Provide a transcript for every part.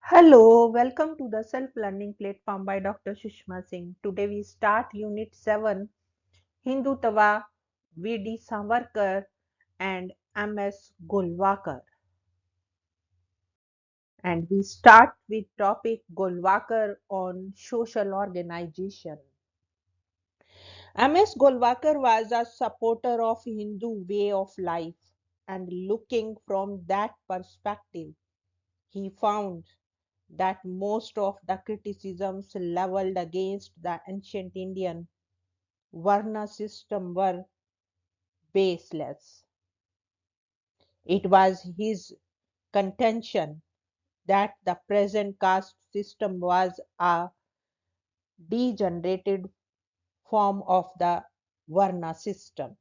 Hello, welcome to the self-learning platform by Dr. Sushma Singh. Today we start Unit 7, Hindutva, V.D. Savarkar and M.S. Golwalkar. And we start with topic Golwalkar on social organization. M.S. Golwalkar was a supporter of Hindu way of life, and looking from that perspective, he found that most of the criticisms leveled against the ancient Indian Varna system were baseless. It was his contention that the present caste system was a degenerated form of the Varna system,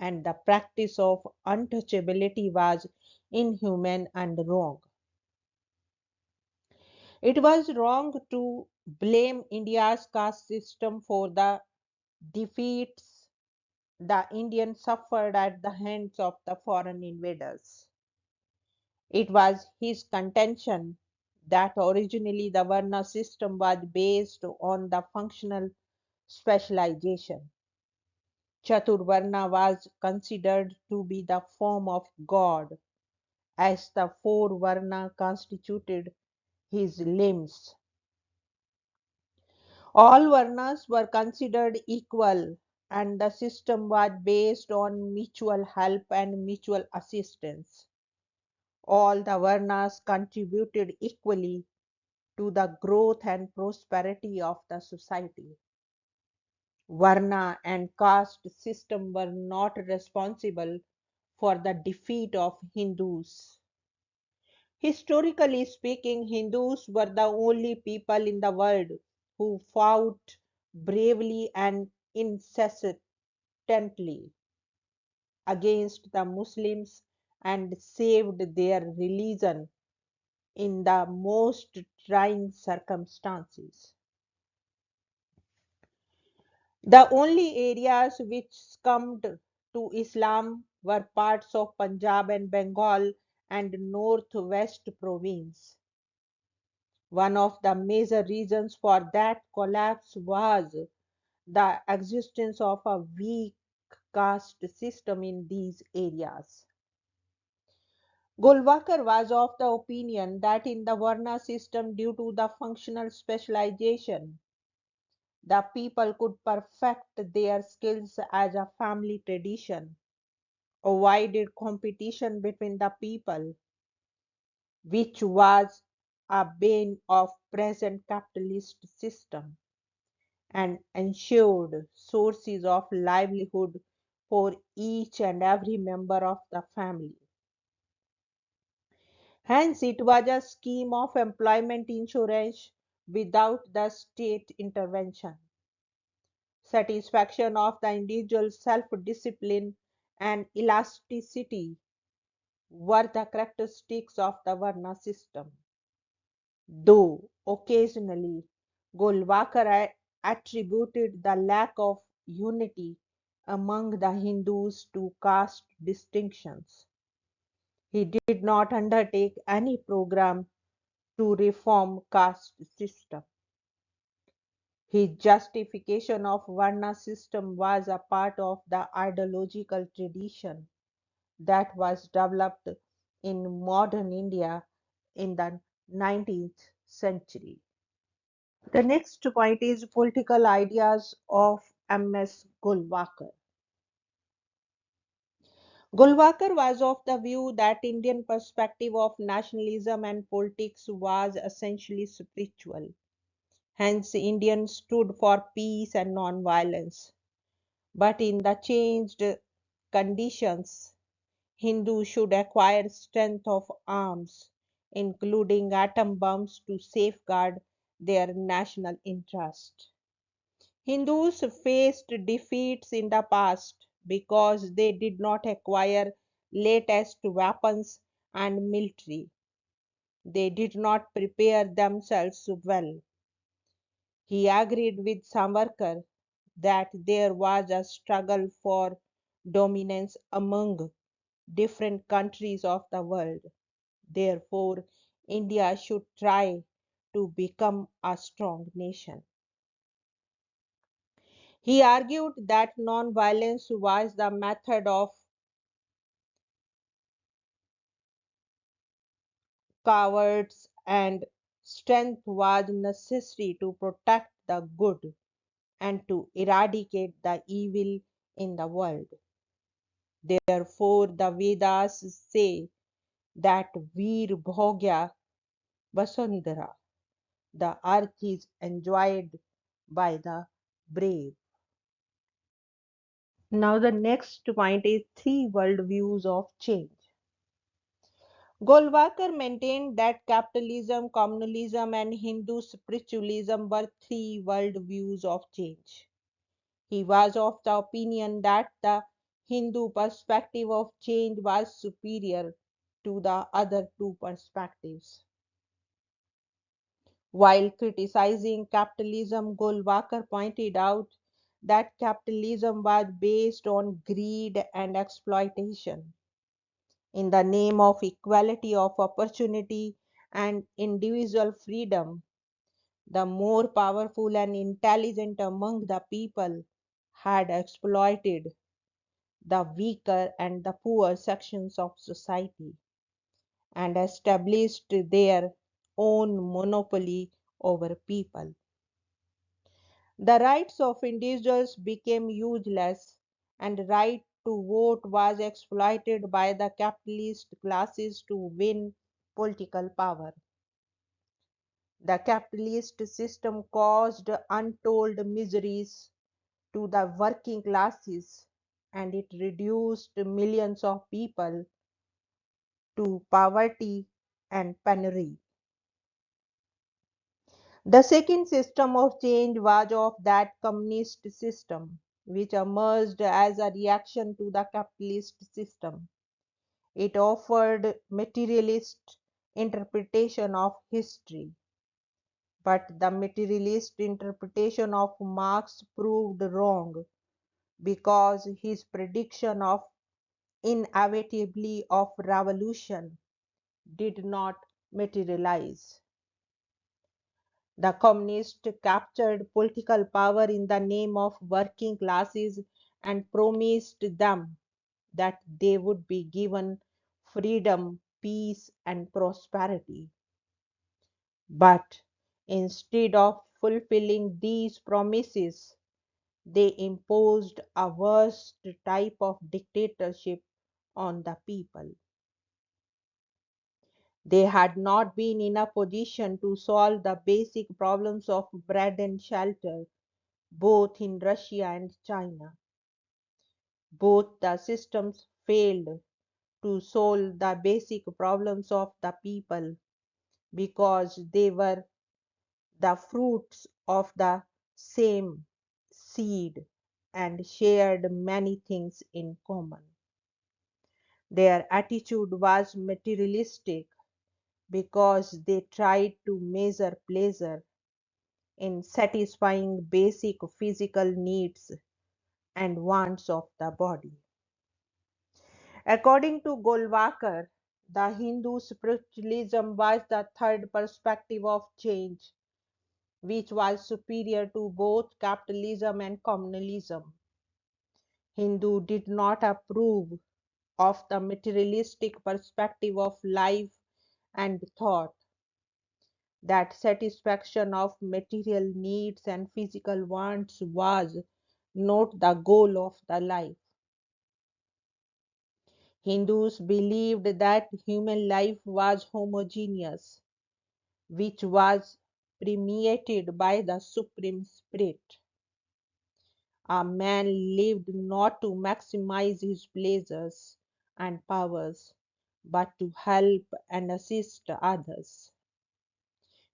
and the practice of untouchability was inhuman and wrong. It was wrong to blame India's caste system for the defeats the Indians suffered at the hands of the foreign invaders. It was his contention that originally the Varna system was based on the functional specialization. Chaturvarna was considered to be the form of God, as the four Varna constituted his limbs. All Varnas were considered equal, and the system was based on mutual help and mutual assistance. All the Varnas contributed equally to the growth and prosperity of the society. Varna and caste system were not responsible for the defeat of Hindus. Historically speaking, Hindus were the only people in the world who fought bravely and incessantly against the Muslims and saved their religion in the most trying circumstances. The only areas which succumbed to Islam were parts of Punjab and Bengal and northwest province. One of the major reasons for that collapse was the existence of a weak caste system in these areas. Golwalkar was of the opinion that in the Varna system, due to the functional specialization, the people could perfect their skills as a family tradition, avoided competition between the people, which was a bane of present capitalist system, and ensured sources of livelihood for each and every member of the family. Hence, it was a scheme of employment insurance without the state intervention. Satisfaction of the individual's self discipline and elasticity were the characteristics of the Varna system. Though occasionally Golwalkar attributed the lack of unity among the Hindus to caste distinctions, he did not undertake any program to reform caste system. His justification of Varna system was a part of the ideological tradition that was developed in modern India in the 19th century. The next point is political ideas of M.S. Golwalkar. Golwalkar was of the view that Indian perspective of nationalism and politics was essentially spiritual. Hence, Indians stood for peace and non-violence. But in the changed conditions, Hindus should acquire strength of arms, including atom bombs, to safeguard their national interest. Hindus faced defeats in the past because they did not acquire latest weapons and military. They did not prepare themselves well. He agreed with Savarkar that there was a struggle for dominance among different countries of the world. Therefore, India should try to become a strong nation. He argued that non-violence was the method of cowards and strength was necessary to protect the good and to eradicate the evil in the world. Therefore, the Vedas say that Veer Bhogya Vasundhara, the earth is enjoyed by the brave. Now, the next point is three worldviews of change. Golwalkar maintained that capitalism, communalism, and Hindu spiritualism were three worldviews of change. He was of the opinion that the Hindu perspective of change was superior to the other two perspectives. While criticizing capitalism, Golwalkar pointed out that capitalism was based on greed and exploitation. In the name of equality of opportunity and individual freedom, the more powerful and intelligent among the people had exploited the weaker and the poor sections of society and established their own monopoly over people. The rights of individuals became useless, and right to vote was exploited by the capitalist classes to win political power. The capitalist system caused untold miseries to the working classes and it reduced millions of people to poverty and penury. The second system of change was of that communist system, which emerged as a reaction to the capitalist system. It offered materialist interpretation of history, but the materialist interpretation of Marx proved wrong because his prediction of inevitably of revolution did not materialize. The communists captured political power in the name of working classes and promised them that they would be given freedom, peace, and prosperity. But instead of fulfilling these promises, they imposed a worst type of dictatorship on the people. They had not been in a position to solve the basic problems of bread and shelter, both in Russia and China. Both the systems failed to solve the basic problems of the people because they were the fruits of the same seed and shared many things in common. Their attitude was materialistic because they tried to measure pleasure in satisfying basic physical needs and wants of the body. According to Golwalkar, the Hindu spiritualism was the third perspective of change, which was superior to both capitalism and communalism. Hindu did not approve of the materialistic perspective of life and thought that satisfaction of material needs and physical wants was not the goal of the life. Hindus believed that human life was homogeneous, which was permeated by the Supreme Spirit. A man lived not to maximize his pleasures and powers, but to help and assist others.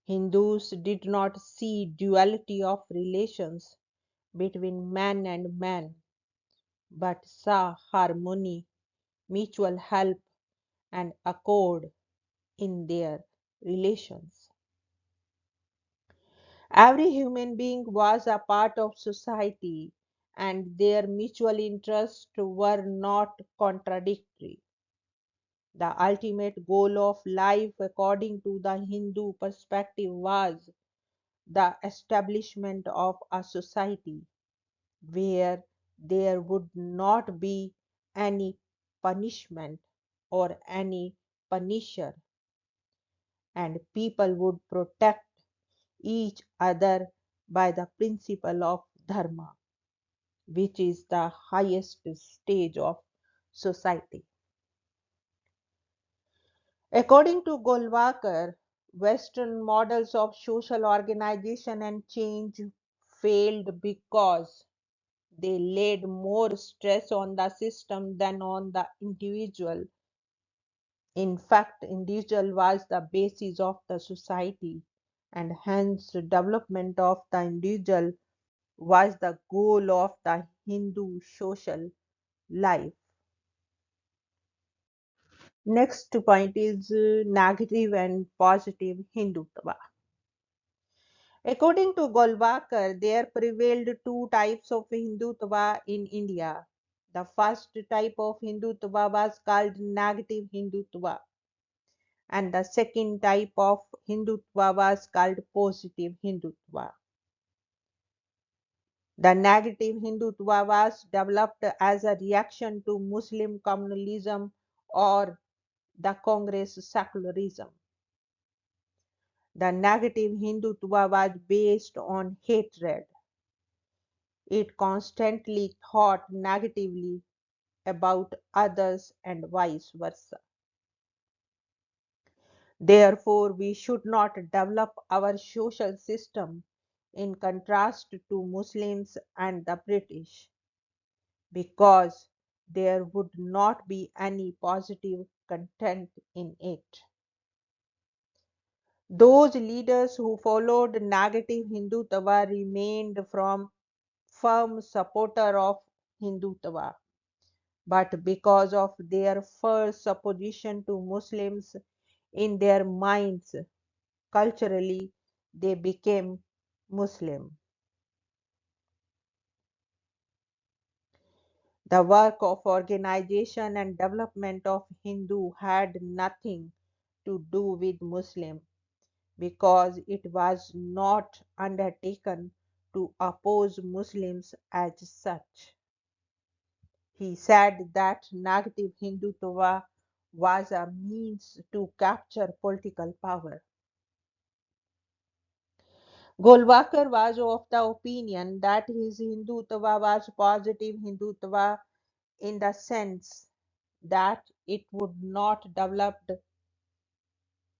Hindus did not see duality of relations between man and man, but saw harmony, mutual help, and accord in their relations. Every human being was a part of society, and their mutual interests were not contradictory. The ultimate goal of life, according to the Hindu perspective, was the establishment of a society where there would not be any punishment or any punisher, and people would protect each other by the principle of dharma, which is the highest stage of society. According to Golwalkar, Western models of social organization and change failed because they laid more stress on the system than on the individual. In fact, individual was the basis of the society, and hence development of the individual was the goal of the Hindu social life. Next point is negative and positive Hindutva. According to Golwalkar, there prevailed two types of Hindutva in India. The first type of Hindutva was called negative Hindutva, and the second type of Hindutva was called positive Hindutva. The negative Hindutva was developed as a reaction to Muslim communalism or the Congress secularism. The negative Hindutva was based on hatred. It constantly thought negatively about others and vice versa. Therefore, we should not develop our social system in contrast to Muslims and the British, because there would not be any positive content in it. Those leaders who followed negative Hindutva remained firm supporter of Hindutva, but because of their first opposition to Muslims in their minds, culturally they became Muslim. The work of organization and development of Hindu had nothing to do with Muslim, because it was not undertaken to oppose Muslims as such. He said that negative Hindutva was a means to capture political power. Golwalkar was of the opinion that his Hindutva was positive Hindutva in the sense that it would not develop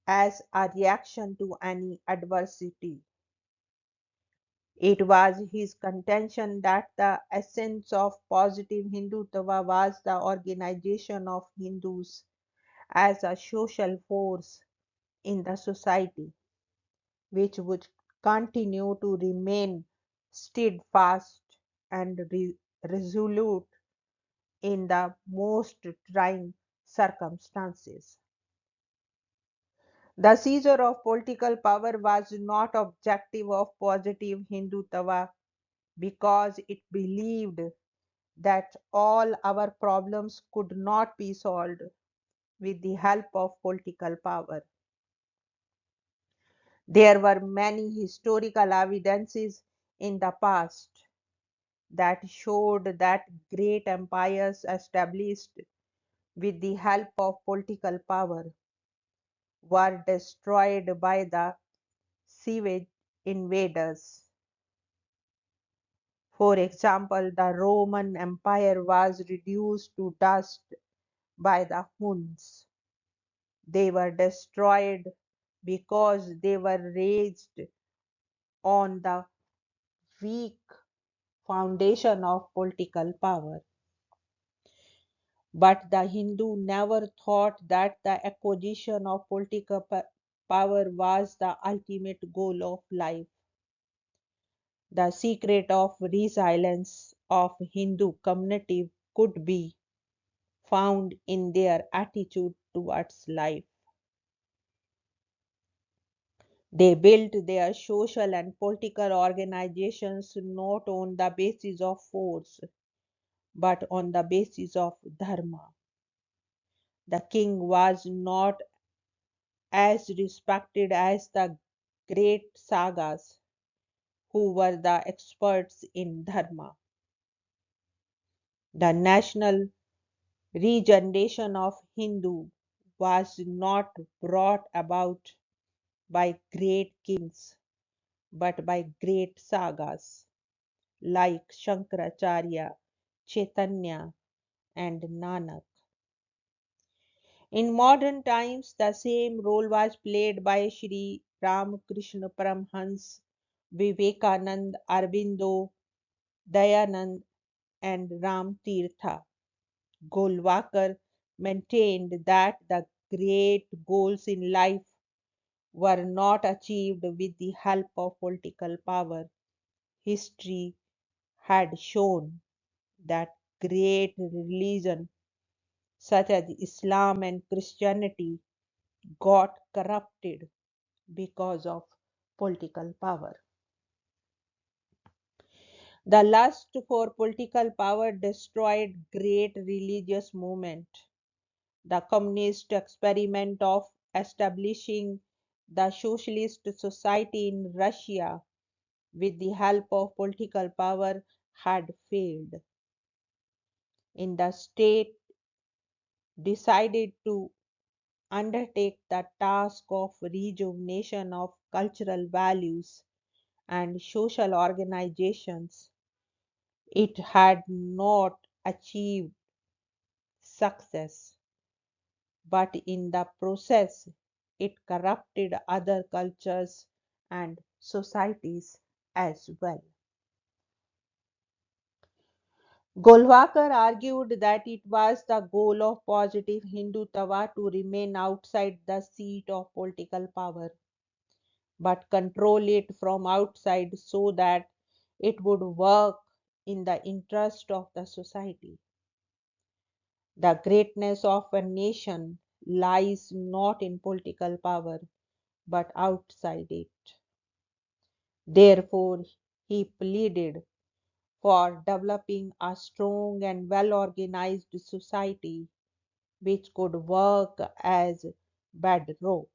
as a reaction to any adversity. It was his contention that the essence of positive Hindutva was the organization of Hindus as a social force in the society, which would continue to remain steadfast and resolute in the most trying circumstances. The seizure of political power was not objective of positive Hindutva, because it believed that all our problems could not be solved with the help of political power. There were many historical evidences in the past that showed that great empires established with the help of political power were destroyed by the savage invaders. For example, the Roman Empire was reduced to dust by the Huns. They were destroyed because they were raised on the weak foundation of political power. But the Hindu never thought that the acquisition of political power was the ultimate goal of life. The secret of resilience of Hindu community could be found in their attitude towards life. They built their social and political organizations not on the basis of force, but on the basis of dharma. The king was not as respected as the great sagas, who were the experts in dharma. The national regeneration of Hindu was not brought about by great kings but by great sagas like Shankaracharya, Chaitanya, and Nanak. In modern times, the same role was played by Sri Ramakrishna Paramhans, Vivekanand, Arvindo, Dayanand, and Ram Tirtha. Golwalkar maintained that the great goals in life were not achieved with the help of political power. History had shown that great religions such as Islam and Christianity got corrupted because of political power. The lust for political power destroyed great religious movement. The communist experiment of establishing the socialist society in Russia with the help of political power had failed. In the state decided to undertake the task of rejuvenation of cultural values and social organizations, it had not achieved success, but in the process it corrupted other cultures and societies as well. Golwalkar argued that it was the goal of positive Hindutva to remain outside the seat of political power, but control it from outside so that it would work in the interest of the society. The greatness of a nation lies not in political power but outside it. Therefore, he pleaded for developing a strong and well organized society which could work as bedrock.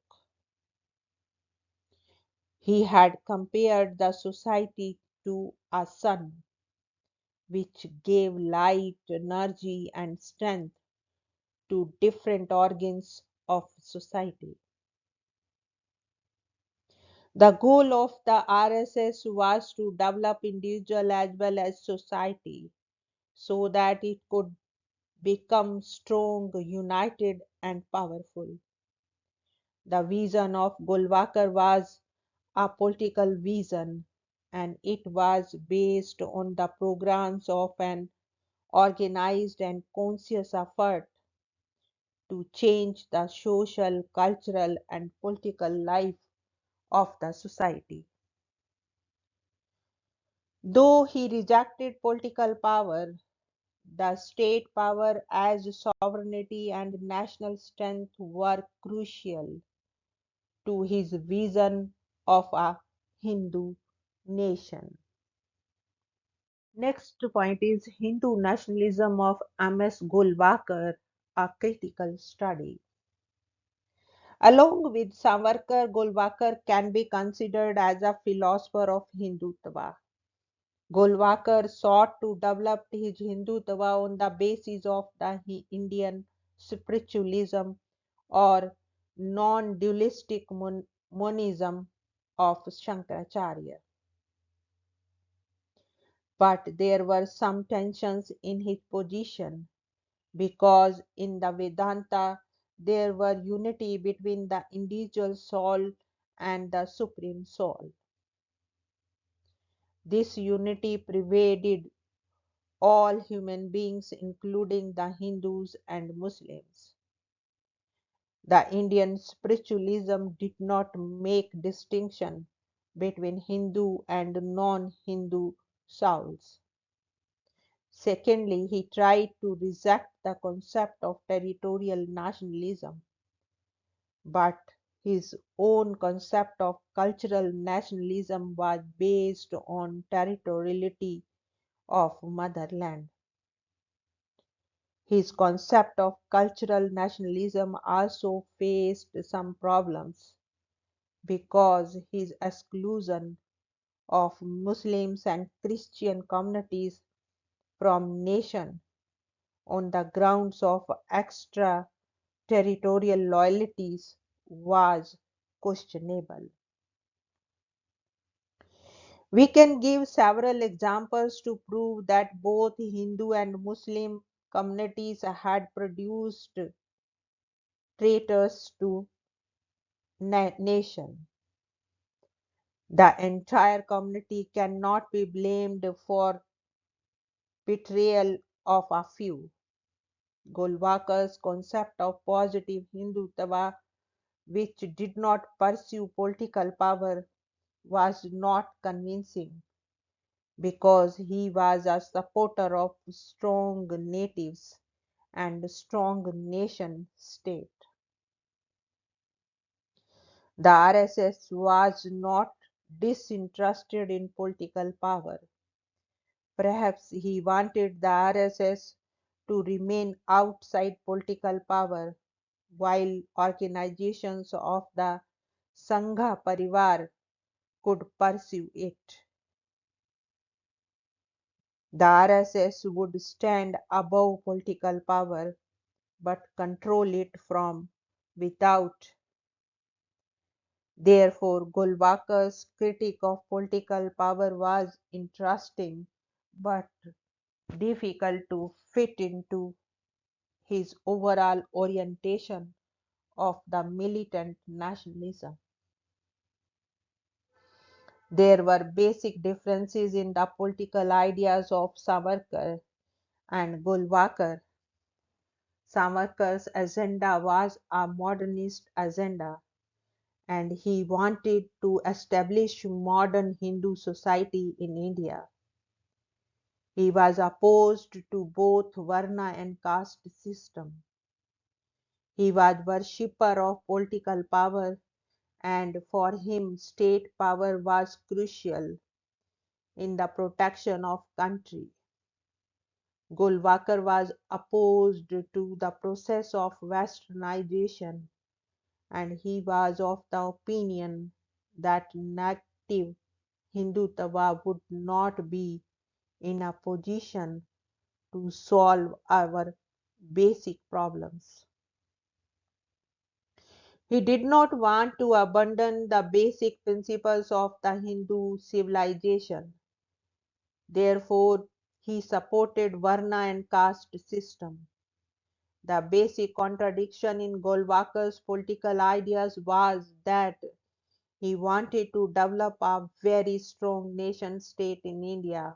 He had compared the society to a sun which gave light, energy, and strength to different organs of society. The goal of the RSS was to develop individual as well as society so that it could become strong, united, and powerful. The vision of Golwalkar was a political vision, and it was based on the programs of an organized and conscious effort to change the social, cultural, and political life of the society. Though he rejected political power, the state power as sovereignty and national strength were crucial to his vision of a Hindu nation. Next point is Hindu nationalism of M.S. Golwalkar, a critical study. Along with Savarkar, Golwalkar can be considered as a philosopher of Hindutva. Golwalkar sought to develop his Hindutva on the basis of the Indian spiritualism or non-dualistic monism of Shankaracharya. But there were some tensions in his position because in the Vedanta there were unity between the individual soul and the supreme soul. This unity pervaded all human beings, including the Hindus and Muslims. The Indian spiritualism did not make distinction between Hindu and non-Hindu souls. Secondly, he tried to reject the concept of territorial nationalism, but his own concept of cultural nationalism was based on territoriality of motherland. His concept of cultural nationalism also faced some problems because his exclusion of Muslims and Christian communities from nation on the grounds of extra territorial loyalties was questionable. We can give several examples to prove that both Hindu and Muslim communities had produced traitors to nation. The entire community cannot be blamed for betrayal of a few. Golwalkar's concept of positive Hindutva, which did not pursue political power, was not convincing because he was a supporter of strong natives and strong nation state. The RSS was not disinterested in political power. Perhaps he wanted the RSS to remain outside political power while organizations of the Sangha Parivar could pursue it. The RSS would stand above political power but control it from without. Therefore, Golwalkar's critique of political power was interesting but difficult to fit into his overall orientation of the militant nationalism. There were basic differences in the political ideas of Savarkar and Golwalkar. Savarkar's agenda was a modernist agenda, and he wanted to establish modern Hindu society in India. He was opposed to both Varna and caste system. He was worshipper of political power, and for him state power was crucial in the protection of country. Golwalkar was opposed to the process of westernization, and he was of the opinion that native Hindutva would not be in a position to solve our basic problems. He did not want to abandon the basic principles of the Hindu civilization. Therefore, he supported Varna and caste system. The basic contradiction in Golwalkar's political ideas was that he wanted to develop a very strong nation state in India,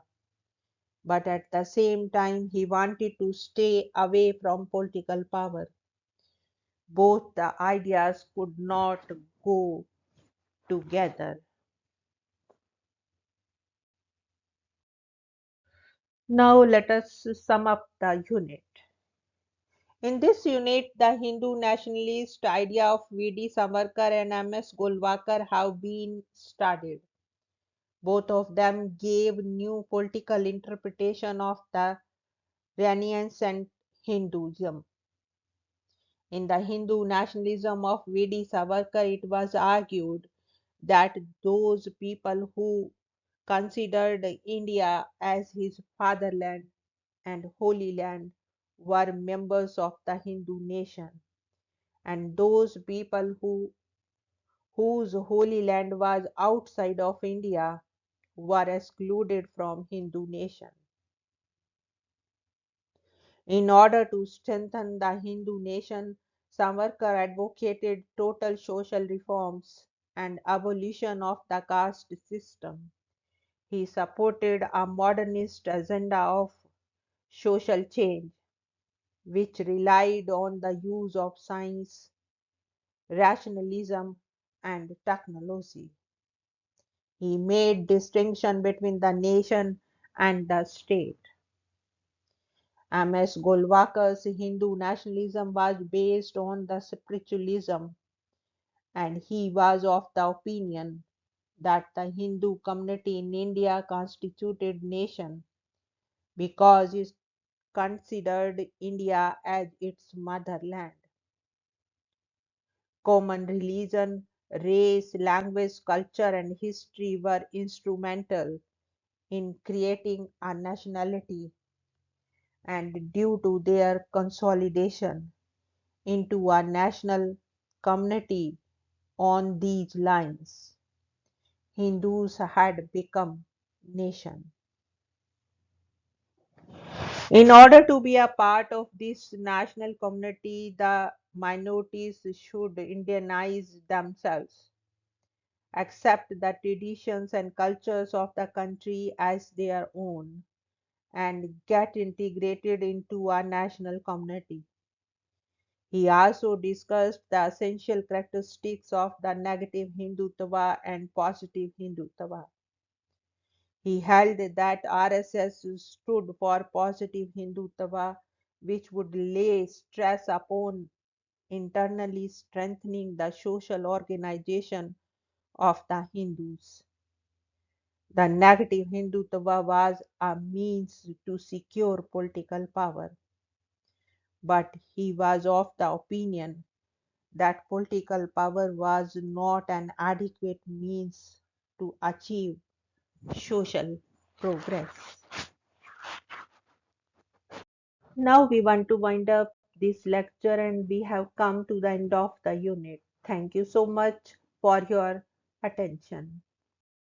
but at the same time he wanted to stay away from political power. Both the ideas could not go together. Now let us sum up the unit. In this unit, the Hindu nationalist idea of V.D. Savarkar and M.S. Golwalkar have been studied. Both of them gave new political interpretation of the Renaissance Hinduism. In the Hindu nationalism of V.D. Savarkar, it was argued that those people who considered India as his fatherland and holy land were members of the Hindu nation, and those people whose holy land was outside of India were excluded from Hindu nation. In order to strengthen the Hindu nation, Savarkar advocated total social reforms and abolition of the caste system. He supported a modernist agenda of social change, which relied on the use of science, rationalism, and technology. He made distinction between the nation and the state. M.S. Golwalkar's Hindu nationalism was based on the spiritualism, and he was of the opinion that the Hindu community in India constituted nation because considered India as its motherland. Common religion, race, language, culture, and history were instrumental in creating a nationality, and due to their consolidation into a national community on these lines, Hindus had become nation. In order to be a part of this national community, the minorities should Indianize themselves, accept the traditions and cultures of the country as their own, and get integrated into a national community. He also discussed the essential characteristics of the negative Hindutva and positive Hindutva. He held that RSS stood for positive Hindutva, which would lay stress upon internally strengthening the social organization of the Hindus. The negative Hindutva was a means to secure political power, but he was of the opinion that political power was not an adequate means to achieve social progress. Now we want to wind up this lecture and we have come to the end of the unit. Thank you so much for your attention.